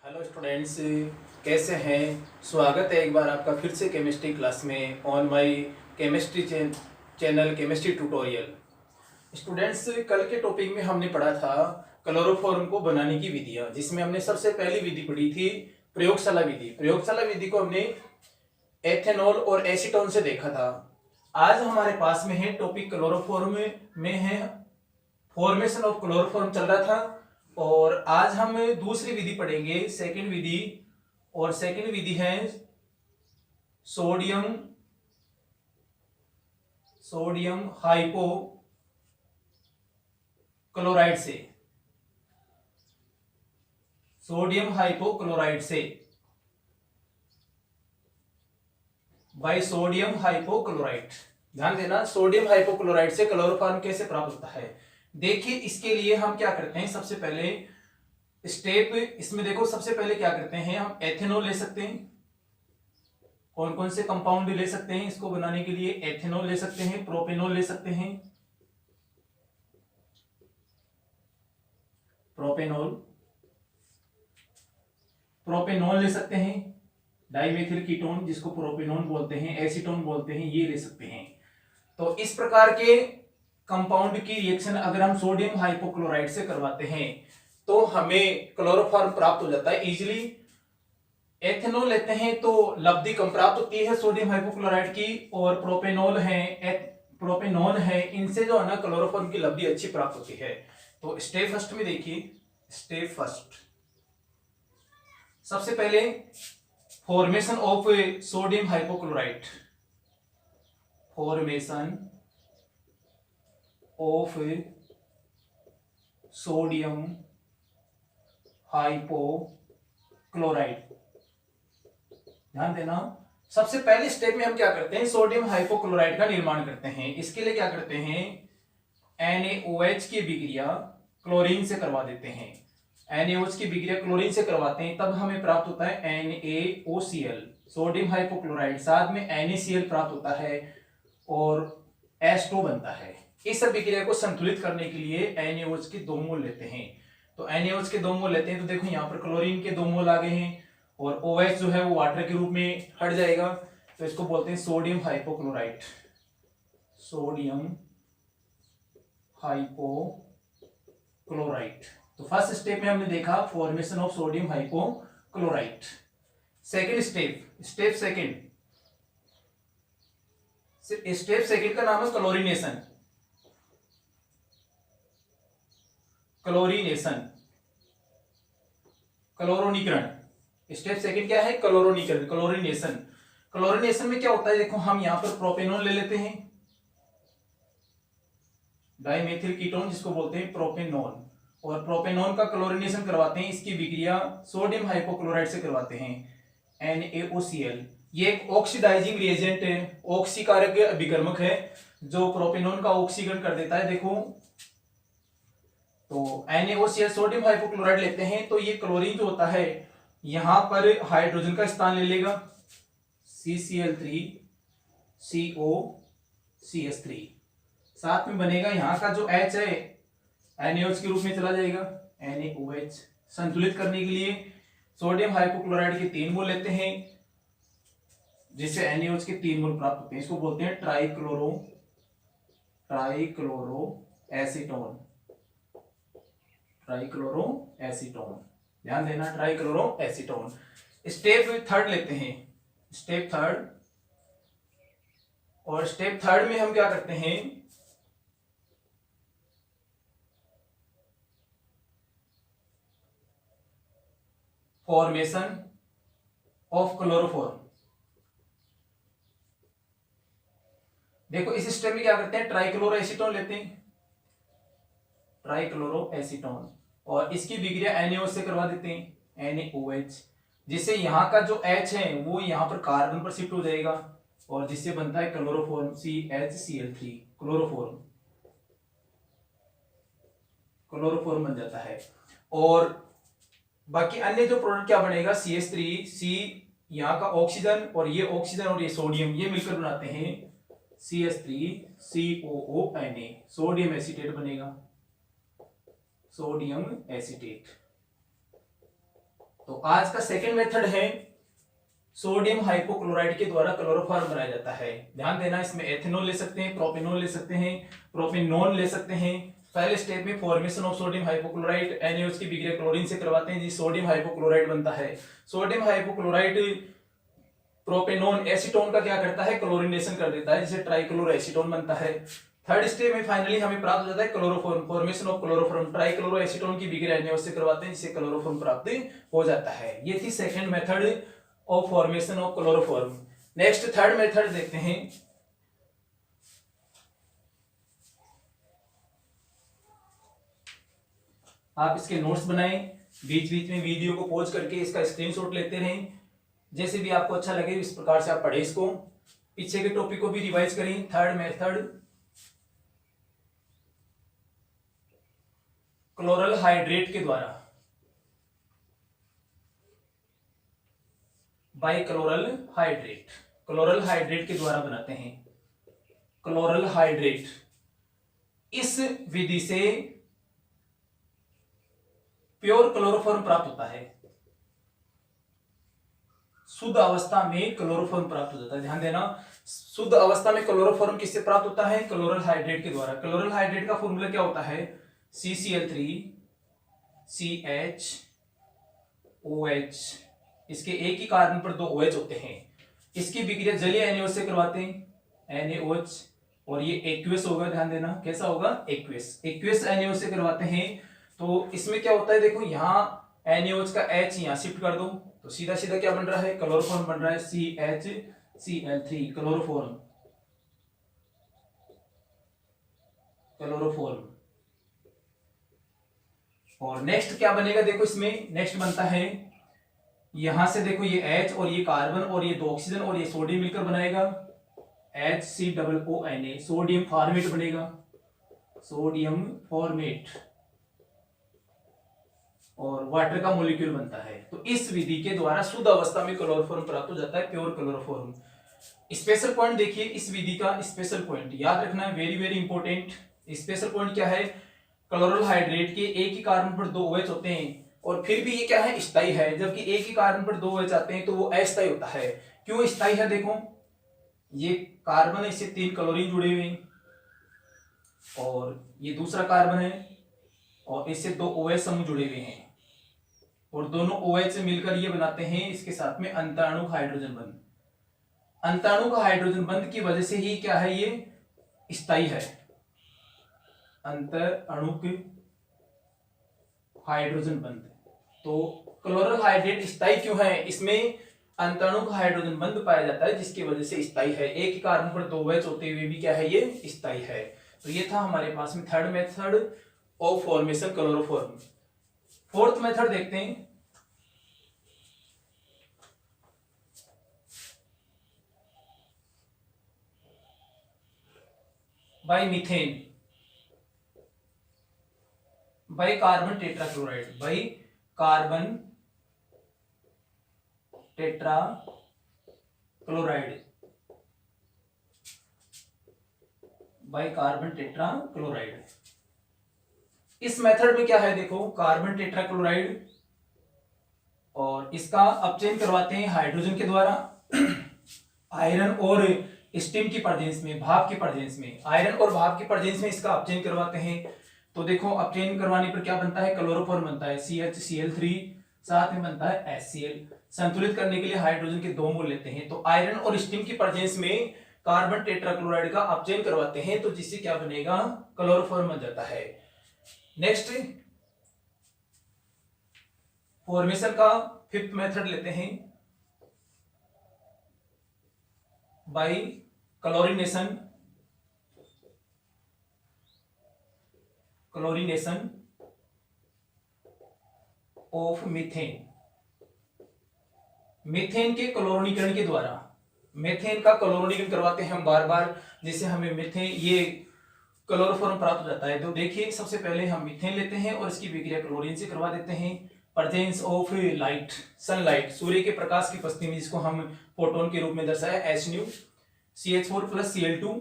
Hello students, कैसे हैं। स्वागत है एक बार आपका फिर से केमिस्ट्री क्लास में on my chemistry channel chemistry tutorial. Students, कल के टॉपिक में हमने पढ़ा था क्लोरोफॉर्म को बनाने की विधियां, जिसमें हमने सबसे पहली विधि पढ़ी थी प्रयोगशाला विधि। प्रयोगशाला विधि को हमने एथेनॉल और एसीटोन से देखा था। आज हमारे पास में है टॉपिक क्लोरोफॉर्म में है, फॉर्मेशन ऑफ क्लोरोफॉर्म चल रहा था। और आज हम दूसरी विधि पढ़ेंगे, सेकंड विधि। और सेकंड विधि है सोडियम हाइपो क्लोराइड से। सोडियम हाइपोक्लोराइड से बाय सोडियम हाइपोक्लोराइड। ध्यान देना, सोडियम हाइपोक्लोराइड से क्लोरोफॉर्म कैसे प्राप्त होता है। देखिए, इसके लिए हम क्या करते हैं, सबसे पहले स्टेप इसमें देखो, सबसे पहले क्या करते हैं, हम एथेनॉल ले सकते हैं। कौन कौन से कंपाउंड ले सकते हैं इसको बनाने के लिए, एथेनॉल ले सकते हैं, प्रोपेनॉल ले सकते हैं, प्रोपेनॉल ले सकते हैं, डाइमेथिल कीटोन जिसको प्रोपेनॉन बोलते हैं, एसीटोन बोलते हैं, ये ले सकते हैं। तो इस प्रकार के कंपाउंड की रिएक्शन अगर हम सोडियम हाइपोक्लोराइड से करवाते हैं तो हमें क्लोरोफॉर्म प्राप्त हो जाता है इजीली। एथेनॉल लेते हैं तो लब्धि कम प्राप्त होती है सोडियम हाइपोक्लोराइड की, और प्रोपेनॉन है, इनसे जो है ना क्लोरोफॉर्म की लब्धि अच्छी प्राप्त होती है। तो स्टेप फर्स्ट में देखिए, स्टेप फर्स्ट सबसे पहले formation of sodium hypochlorite, formation of sodium hypochlorite. ध्यान देना, सबसे पहले स्टेप में हम क्या करते हैं, सोडियम हाइपोक्लोराइड का निर्माण करते हैं। इसके लिए क्या करते हैं, NaOH की विक्रिया क्लोरीन से करवा देते हैं। NaOH की विक्रिया क्लोरीन से करवाते हैं, तब हमें प्राप्त होता है NaOCl, सोडियम हाइपोक्लोराइड, साथ में NaCl प्राप्त होता है और H2 बनता है। इस सब विक्रिया को संतुलित करने के लिए NaOH के 2 मोल लेते हैं। तो NaOH के 2 मोल लेते हैं, तो देखो यहाँ पर क्लोरीन के 2 मोल आ गए हैं, और OH जो है वो वाटर के रूप में हट जाएगा। तो इसको बोलते हैं सोडियम हाइपोक्लोराइड, सोडियम हाइपोक्लोराइड। तो फर्स्ट स्टेप में हमने देखा formation of sodium hypochlorite. Second step second का नाम है क्लोरीनेशन। क्लोरोनीकरण। स्टेप सेकंड क्या है, क्लोरोनीकरण, क्लोरीनेशन में क्या होता है, देखो हम यहां पर प्रोपेनॉल ले लेते हैं, डाइमेथिल कीटोन जिसको बोलते हैं प्रोपेनॉल, और प्रोपेनॉल का क्लोरीनेशन करवाते हैं। इसकी विक्रिया सोडियम हाइपोक्लोराइड से करवाते हैं, NaOCl। ये एक ऑक्सीडाइजिंग रिएजेंट है, ऑक्सीकारक अभिकर्मक है, जो प्रोपेनॉल का ऑक्सीकरण कर देता है। देखो, तो NaOCl सोडियम हाइपोक्लोराइड लेते हैं, तो ये क्लोरीन जो होता है यहां पर हाइड्रोजन का स्थान ले लेगा, CCl3 COCS3, साथ में बनेगा यहाँ का जो H है NaOH के रूप में चला जाएगा, NaOH। संतुलित करने के लिए सोडियम हाइपोक्लोराइड के 3 मोल लेते हैं, जिससे NaOH के 3 मोल प्राप्त होते हैं। इसको बोलते हैं ट्राइक्लोरो एसीटोन। ध्यान देना, ट्राइक्लोरो एसीटोन। स्टेप थर्ड लेते हैं, स्टेप थर्ड। और स्टेप थर्ड में हम क्या करते हैं, फॉर्मेशन ऑफ क्लोरोफॉर्म। देखो, इस स्टेप में क्या करते हैं, ट्राइक्लोरो एसीटोन लेते हैं, ट्राइक्लोरो एसीटोन, और इसकी विक्रिया NaOH से करवा देते हैं, NaOH, जिससे यहाँ का जो H है वो यहाँ पर कार्बन पर शिफ्ट हो जाएगा, और जिससे बनता है क्लोरोफॉर्म, CHCl3, क्लोरोफॉर्म बन जाता है। और बाकी अन्य जो प्रोडक्ट क्या बनेगा, CH3, C यहाँ का ऑक्सीजन, और ये ऑक्सीजन और ये सोडियम, ये मिलकर बनाते हैं CH3COONA, सोडियम एसीटेट बनेगा, सोडियम एसीटेट। तो आज का सेकंड मेथड है सोडियम हाइपोक्लोराइड के द्वारा क्लोरोफॉर्म बनाया जाता है। ध्यान देना, इसमें एथेनॉल ले सकते हैं, प्रोपेनॉल ले सकते हैं, प्रोपेनॉन ले सकते हैं। पहले स्टेप में formation of sodium hypochlorite NaOH की बिक्रिया क्लोरीन से करवाते हैं, जिससे सोडियम हाइपोक्लोराइड बनता है। सोडियम हाइपोक्लोराइड प्रोपेनॉन एसीटोन का क्या करता है, क्लोरीनेशन कर देता है, जिससे ट्राइक्लोरो एसीटोन बनता है। थर्ड स्टेप में फाइनली हमें प्राप्त हो जाता है chloroform, formation of chloroform. Trichloro acetone की बिक्रिया NaOH से करवाते हैं, जिससे क्लोरोफॉर्म प्राप्त हो जाता है। ये थी second method of formation of chloroform. Next third method देखते हैं। आप इसके नोट्स बनाएं, बीच बीच में वीडियो को पॉज करके इसका स्क्रीनशॉट लेते रहें। जैसे भी आपको अच्छा लगे इस प्रकार से आप पढ़े इसको, पीछे के टॉपिक को भी रिवाइज करें। थर्ड मेथड क्लोरल हाइड्रेट के द्वारा, by chloral hydrate, chloral hydrate के द्वारा बनाते हैं क्लोरल हाइड्रेट। इस विधि से प्योर क्लोरोफॉर्म प्राप्त होता है, शुद्ध अवस्था में क्लोरोफॉर्म प्राप्त हो जाता है। ध्यान देना, शुद्ध अवस्था में क्लोरोफॉर्म किससे प्राप्त होता है, क्लोरल हाइड्रेट के द्वारा। क्लोरल हाइड्रेट का फॉर्मूला क्या होता है, CCl3 CHOH। इसके एक ही कार्बन पर 2 OH होते हैं। इसकी बिक्रिया जलीय NaOH से करवाते हैं, NaOH, और ये एक्वियस होगा। ध्यान देना कैसा होगा, एक्वियस NaOH से करवाते हैं। तो इसमें क्या होता है, देखो यहाँ NaOH का H यहाँ शिफ्ट कर दो, तो सीधा सीधा क्या बन रहा है, क्लोरोफॉर्म बन रहा है, CHCl3 क्लोरोफॉर्म, क्लोरोफॉर्म। और नेक्स्ट क्या बनेगा, देखो इसमें नेक्स्ट बनता है, यहां से देखो ये H और ये कार्बन और ये 2 ऑक्सीजन और ये सोडियम मिलकर बनाएगा HCOONA, सोडियम फॉर्मेट बनेगा, सोडियम फॉर्मेट, और वाटर का मॉलिक्यूल बनता है। तो इस विधि के द्वारा शुद्ध अवस्था में क्लोरोफॉर्म प्राप्त हो जाता है, प्योर क्लोरोफॉर्म। स्पेशल पॉइंट देखिए इस विधि का, स्पेशल पॉइंट याद रखना है, very very important. Special point क्या है, क्लोरल हाइड्रेट के एक ही कार्बन पर 2 OH होते हैं, और फिर भी ये क्या है, स्थायी है। जबकि एक ही कार्बन पर 2 OH आते हैं तो वो अस्थायी होता है। क्यों स्थायी है, देखो ये कार्बन है, इससे 3 क्लोरीन जुड़े हुए हैं, और ये दूसरा कार्बन है और इससे 2 OH समूह जुड़े हुए हैं, और दोनों OH से मिलकर ये बनाते हैं इसके साथ में अंतःअणु हाइड्रोजन बंध। अंतःअणु हाइड्रोजन बंध की वजह से ही क्या है, ये स्थायी है। अंतःअणुक हाइड्रोजन बंध, तो क्लोरल हाइड्रेट स्थायी क्यों है, इसमें अंतःअणुक हाइड्रोजन बंध पाया जाता है, जिसकी वजह से स्थायी है। एक ही कार्बन पर 2 OH होते हुए भी क्या है, ये स्थायी है। तो ये था हमारे पास में third method of formation chloroform. Fourth method देखते हैं, by methane, by carbon tetrachloride, by carbon tetrachloride, by carbon tetrachloride. इस मेथड में क्या है, देखो कार्बन टेट्राक्लोराइड, और इसका अपचयन करवाते हैं हाइड्रोजन के द्वारा आयरन और स्टीम की प्रेजेंस में, भाप की प्रेजेंस में, आयरन और भाप की प्रेजेंस में इसका अपचयन करवाते हैं। तो देखो अपचयन करवाने पर क्या बनता है, क्लोरोफॉर्म बनता है, CHCl3, साथ में बनता है HCl। संतुलित करने के लिए हाइड्रोजन के 2 मोल लेते हैं, तो आयरन और स्टीम की प्रेजेंस में कार्बन टेट्राक्लोराइड का अपचयन करवाते हैं, तो जिससे क्या बनेगा, क्लोरोफॉर्म बन जाता है। नेक्स्ट फॉर्मेशन का फिफ्थ मेथड लेते हैं, by chlorination, chlorination of methane. Methane के क्लोरीनीकरण के द्वारा, मीथेन का क्लोरीनीकरण करवाते हैं हम बार बार, जिससे हमें मीथेन ये क्लोरोफॉर्म प्राप्त हो जाता है। तो देखिए सबसे पहले हम मीथेन लेते हैं और इसकी विक्रिया क्लोरीन से करवा देते हैं। प्रेजेंस ऑफ लाइट, सनलाइट, सूर्य के प्रकाश की उपस्थिति में, जिसको हम फोटोन के रूप में दर्शाया HNu, CH4 + Cl2।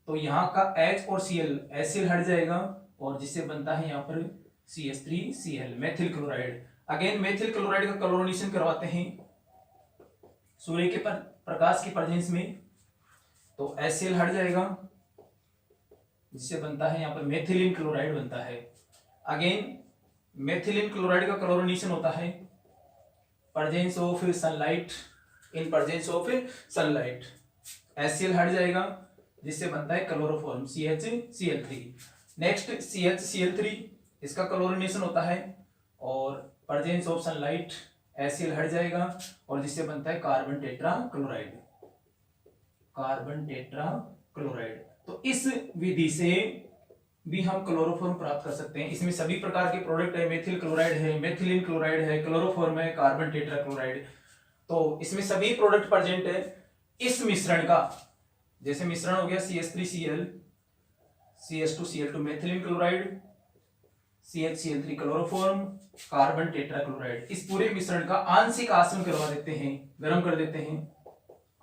तो यहाँ का H और HCl हट जाएगा, और जिससे बनता है यहाँ पर CH3Cl, methyl chloride. Again methyl chloride का क्लोरोनेशन करवाते हैं सूर्य के प्रकाश की प्रेजेंस में, तो HCl हट जाएगा जिससे बनता है यहाँ पर मेथिलीन क्लोराइड बनता है। अगेन मेथिलीन क्लोराइड का क्लोरोनेशन होता है presence of sunlight, in presence of sunlight HCl हट जाएगा जिससे बनता है क्लोरोफॉर्म CHCl3। नेक्स्ट CHCl3, इसका क्लोरोनेशन होता है और प्रेजेंस ऑफ सनलाइट HCl हट जाएगा और जिससे बनता है carbon tetra chloride, carbon tetra chloride. तो इस विधि से भी हम क्लोरोफॉर्म प्राप्त कर सकते हैं। इसमें सभी प्रकार के प्रोडक्ट है, मेथिल क्लोराइड है, मेथिलीन क्लोराइड है, क्लोरोफॉर्म है, कार्बन टेट्रा क्लोराइड, तो इसमें सभी प्रोडक्ट प्रेजेंट है। इस मिश्रण का जैसे मिश्रण हो गया CH3Cl, CH2Cl2 methylene chloride, CHCl3 chloroform, carbon tetra chloride, इस पूरे मिश्रण का आंशिक आसवन करवा देते हैं, गर्म कर देते हैं,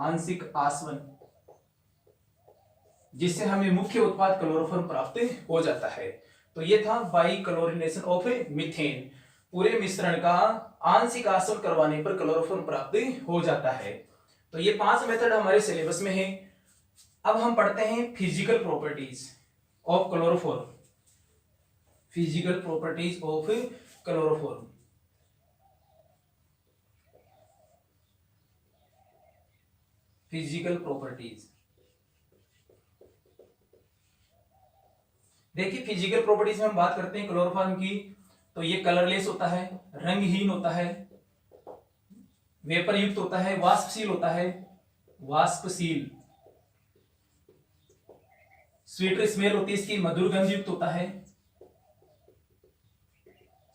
आंशिक आसवन, जिससे हमें मुख्य उत्पाद क्लोरोफॉर्म प्राप्त हो जाता है। तो ये था बाई क्लोरिनेशन ऑफ मीथेन, पूरे मिश्रण का आंशिक आसवन करवाने पर क्लोरोफॉर्म प्राप्त हो जाता है। तो ये 5 मेथड हमारे सिलेबस में है। अब हम पढ़ते हैं physical properties of chloroform, physical properties of chloroform. Physical properties, देखिए फिजिकल प्रॉपर्टीज में हम बात करते हैं क्लोरोफॉर्म की, तो ये कलरलेस होता है, रंगहीन होता है, वेपर युक्त होता है, वाष्पशील होता है, वाष्पशील, स्वीट स्मेल होती है इसकी, मधुर गंध युक्त होता है,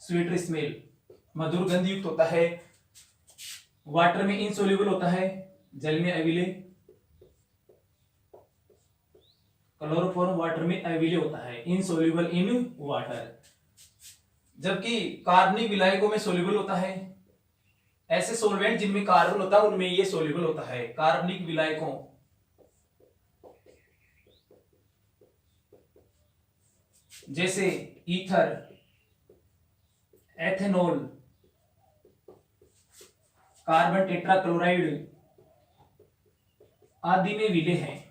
स्वीट स्मेल, मधुर गंध युक्त होता है, वाटर में इनसोल्यूबल होता है, जल में अविले, क्लोरोफॉर्म वाटर में अविले होता है, इनसोल्यूबल इन वाटर, जबकि कार्बनिक विलायकों में सोल्यूबल होता है। ऐसे सोलवेंट जिनमें कार्बन होता है उनमें ये सोल्यूबल होता है, कार्बनिक विलायकों, जैसे ether, ethanol, carbon tetra chloride आदि में विलय है,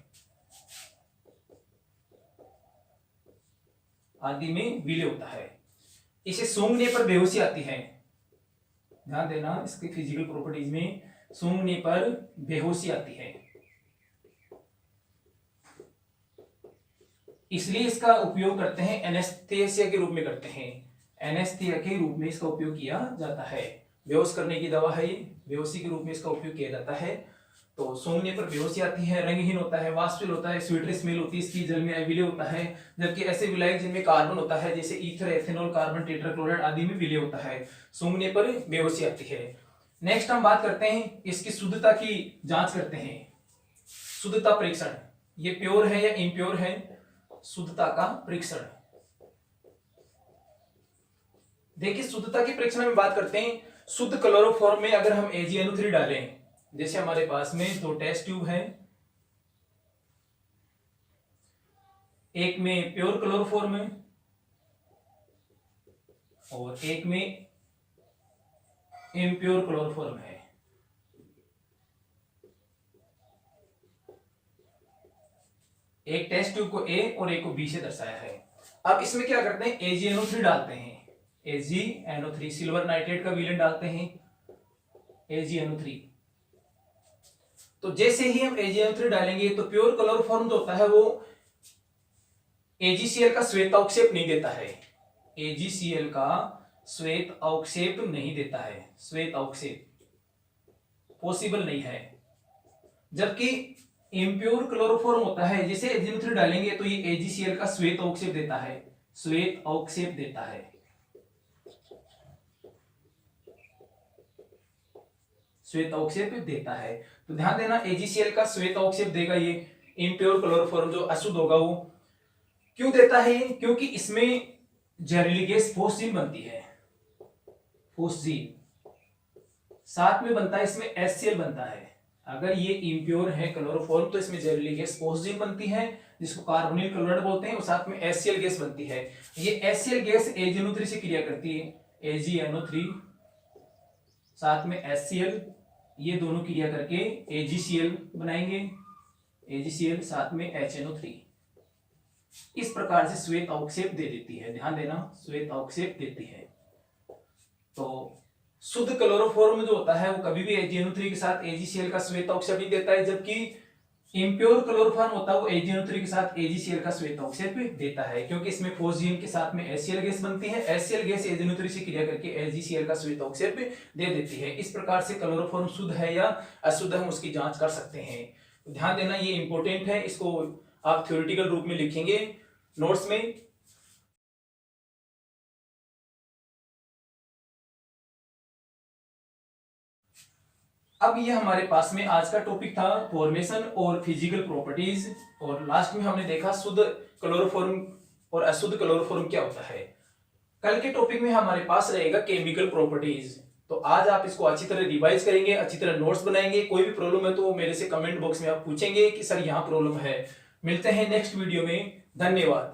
आदि में विलय होता है। इसे सूंघने पर बेहोशी आती है, ध्यान देना इसकी फिजिकल प्रॉपर्टीज में, सूंघने पर बेहोशी आती है, इसलिए इसका उपयोग करते हैं एनेस्थेसिया के रूप में करते हैं, एनेस्थेसिया के रूप में इसका उपयोग किया जाता है, बेहोश करने की दवा है ये, बेहोशी के रूप में इसका उपयोग किया जाता है। तो सूंघने पर बेहोशी आती है, रंगहीन होता है, वाष्पशील होता है, स्वीट स्मेल होती है इसकी, जल में अविलय होता है, जबकि ऐसे विलायक जिनमें कार्बन होता है जैसे ईथर, एथेनॉल, कार्बन टेट्राक्लोराइड आदि में विलय होता है, सूंघने पर बेहोशी आती है। नेक्स्ट हम बात करते हैं इसकी शुद्धता की जांच करते हैं, शुद्धता परीक्षण, ये प्योर है या इम्प्योर है, शुद्धता का परीक्षण। देखिए शुद्धता के परीक्षण में बात करते हैं, शुद्ध क्लोरोफॉर्म में अगर हम AgNO3 डालें, जैसे हमारे पास में 2 टेस्ट ट्यूब है, एक में प्योर क्लोरोफॉर्म है और एक में इम्प्योर क्लोरोफॉर्म है। एक टेस्ट ट्यूब को A और एक को B से दर्शाया है। अब इसमें क्या करते हैं, AgNO3 डालते हैं, AgNO3 सिल्वर नाइट्रेट का विलेन डालते हैं, AgNO3। तो जैसे ही हम AgNO3 डालेंगे तो प्योर क्लोरोफॉर्म जो होता है वो AgCl का श्वेत अवक्षेप नहीं देता है, AgCl का श्वेत अवक्षेप नहीं देता है, श्वेत अवक्षेप पॉसिबल नहीं है। जबकि इम्प्योर क्लोरोफॉर्म होता है, जैसे AgNO3 डालेंगे तो ये AgCl का श्वेत अवक्षेप देता है, श्वेत अवक्षेप देता है, श्वेत अवक्षेप देता है। तो ध्यान देना AgCl का श्वेत अवक्षेप देगा ये इम्प्योर क्लोरोफॉर्म जो अशुद्ध होगा वो। क्यों देता है ये, क्योंकि इसमें जहरीली गैस फोस्जीन बनती है, फोस्जीन साथ में बनता है, इसमें HCl बनता है। अगर ये इम्प्योर है क्लोरोफॉर्म तो इसमें जहरीली गैस फोस्जीन बनती है जिसको कार्बोनिल क्लोराइड बोलते हैं, और साथ में HCl गैस बनती है। ये HCl गैस AgNO3 से क्रिया करती है, AgNO3 साथ में HCl, ये दोनों क्रिया करके AgCl बनाएंगे, AgCl साथ में HNO3। इस प्रकार से श्वेत अवक्षेप दे देती है, ध्यान देना, श्वेत अवक्षेप देती है। तो शुद्ध क्लोरोफॉर्म जो होता है वो कभी भी AgNO3 के साथ AgCl का श्वेत अवक्षेप ही देता है, जबकि इम्प्योर क्लोरोफॉर्म होता है वो AgNO3 के साथ AgCl का श्वेत अवक्षेप देता है, क्योंकि इसमें फोस्जीन के साथ में HCl गैस बनती है, HCl गैस AgNO3 से क्रिया करके AgCl का श्वेत अवक्षेप दे देती है। इस प्रकार से क्लोरोफॉर्म शुद्ध है या अशुद्ध हम उसकी जांच कर सकते हैं। तो ध्यान देना, ये इंपॉर्टेंट है, इसको आप थ्योरेटिकल रूप में लिखेंगे नोट्स में। अब ये हमारे पास में आज का टॉपिक था फॉर्मेशन और फिजिकल प्रॉपर्टीज, और लास्ट में हमने देखा शुद्ध क्लोरोफॉर्म और अशुद्ध क्लोरोफॉर्म क्या होता है। कल के टॉपिक में हमारे पास रहेगा केमिकल प्रॉपर्टीज। तो आज आप इसको अच्छी तरह रिवाइज करेंगे, अच्छी तरह नोट्स बनाएंगे। कोई भी प्रॉब्लम है तो मेरे से कमेंट बॉक्स में आप पूछेंगे कि सर यहाँ प्रॉब्लम है। मिलते हैं नेक्स्ट वीडियो में, धन्यवाद।